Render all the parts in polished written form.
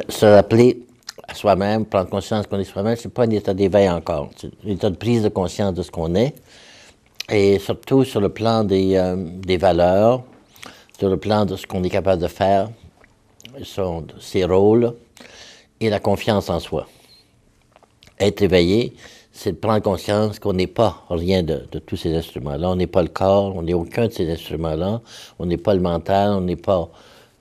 Se rappeler à soi-même, prendre conscience qu'on est soi-même, c'est pas un état d'éveil encore. C'est un état de prise de conscience de ce qu'on est. Et surtout sur le plan des valeurs, sur le plan de ce qu'on est capable de faire, ses rôles et la confiance en soi. Être éveillé, c'est de prendre conscience qu'on n'est pas rien de tous ces instruments-là. On n'est pas le corps, on n'est aucun de ces instruments-là. On n'est pas le mental, on n'est pas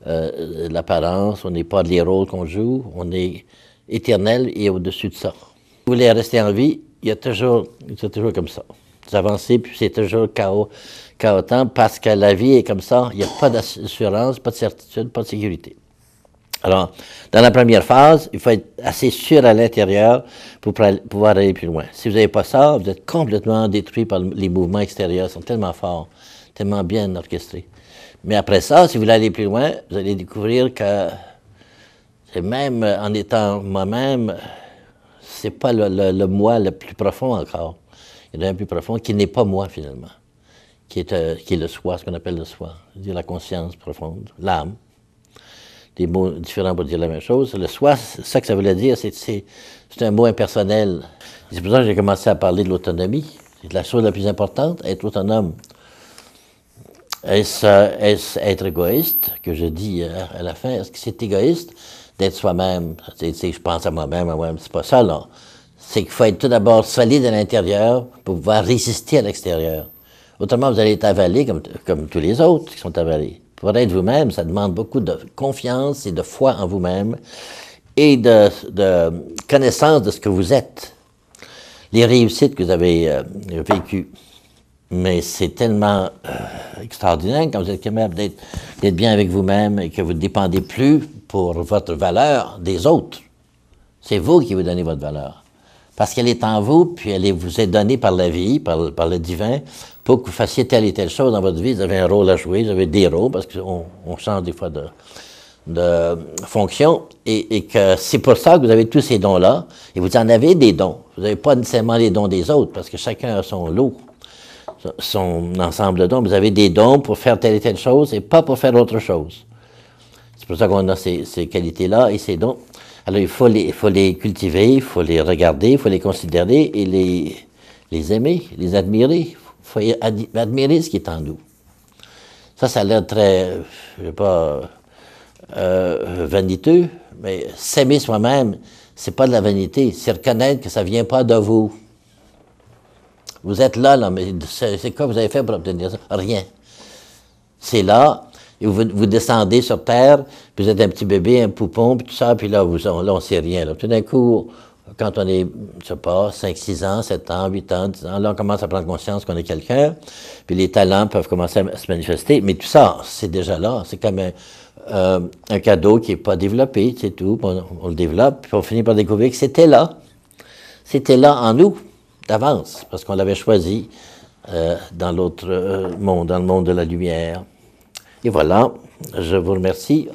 l'apparence, on n'est pas les rôles qu'on joue. On est éternel et au-dessus de ça. Si vous voulez rester en vie, c'est toujours comme ça. Vous avancez, puis c'est toujours chaotant parce que la vie est comme ça. Il n'y a pas d'assurance, pas de certitude, pas de sécurité. Alors, dans la première phase, il faut être assez sûr à l'intérieur pour pouvoir aller plus loin. Si vous n'avez pas ça, vous êtes complètement détruit par les mouvements extérieurs. Ils sont tellement forts, tellement bien orchestrés. Mais après ça, si vous voulez aller plus loin, vous allez découvrir que c'est même en étant moi-même, c'est pas le moi le plus profond encore. Il y en a un plus profond qui n'est pas moi finalement, qui est le soi, ce qu'on appelle le soi, c'est-à-dire la conscience profonde, l'âme. Des mots différents pour dire la même chose. Le soi, c'est ça que ça voulait dire, c'est un mot impersonnel. C'est pour ça que j'ai commencé à parler de l'autonomie. C'est la chose la plus importante, être autonome. Est-ce être égoïste, que je dis à la fin, est-ce que c'est égoïste d'être soi-même? Je pense à moi-même, c'est pas ça, là. C'est qu'il faut être tout d'abord solide à l'intérieur pour pouvoir résister à l'extérieur. Autrement, vous allez être avalé comme tous les autres qui sont avalés. Pour être vous-même, ça demande beaucoup de confiance et de foi en vous-même et de connaissance de ce que vous êtes, les réussites que vous avez vécues. Mais c'est tellement extraordinaire quand vous êtes capable d'être bien avec vous-même et que vous ne dépendez plus pour votre valeur des autres. C'est vous qui vous donnez votre valeur. Parce qu'elle est en vous, puis elle vous est donnée par la vie, par le divin, pour que vous fassiez telle et telle chose dans votre vie. Vous avez un rôle à jouer, vous avez des rôles, parce qu'on change des fois de fonction, et que c'est pour ça que vous avez tous ces dons-là, et vous en avez des dons. Vous n'avez pas nécessairement les dons des autres, parce que chacun a son lot, son ensemble de dons. Vous avez des dons pour faire telle et telle chose, et pas pour faire autre chose. C'est pour ça qu'on a ces qualités-là et ces dons. Alors, il faut les cultiver, il faut les regarder, il faut les considérer et les aimer, les admirer. Il faut admirer ce qui est en nous. Ça a l'air très, je sais pas, vaniteux, mais s'aimer soi-même, c'est pas de la vanité, c'est reconnaître que ça vient pas de vous. Vous êtes là, mais c'est quoi vous avez fait pour obtenir ça? Rien. C'est là. Et vous descendez sur Terre, puis vous êtes un petit bébé, un poupon, puis tout ça, puis là, on ne sait rien. Là. Tout d'un coup, quand on est, je sais pas, 5, 6 ans, 7 ans, 8 ans, 10 ans, là, on commence à prendre conscience qu'on est quelqu'un, puis les talents peuvent commencer à se manifester, mais tout ça, c'est déjà là. C'est comme un cadeau qui n'est pas développé, c'est tout. On le développe, puis on finit par découvrir que c'était là. C'était là en nous, d'avance, parce qu'on l'avait choisi dans l'autre monde, dans le monde de la lumière. Et voilà, je vous remercie.